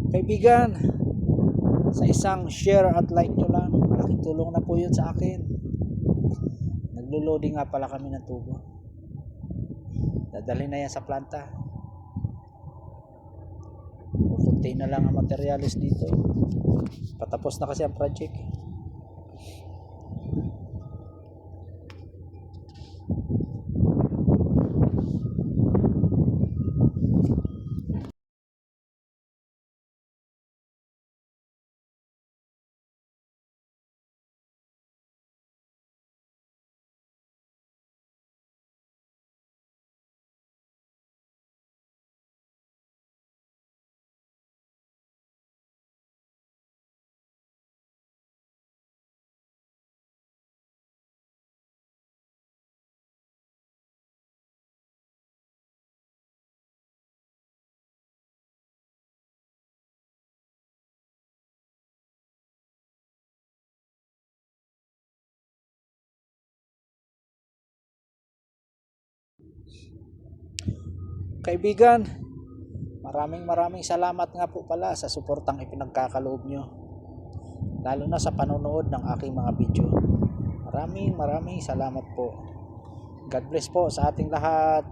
Kaibigan, sa isang share at like nyo lang, malaking tulong na po yun sa akin. Naglo-loading nga pala kami ng tubo. Dadalhin na yan sa planta. Kukunti na lang ang materialis dito. Patapos na kasi ang project. Kaibigan, maraming salamat nga po pala sa suportang ipinagkakaloob nyo, lalo na sa panonood ng aking mga video. Maraming salamat po. God bless po sa ating lahat.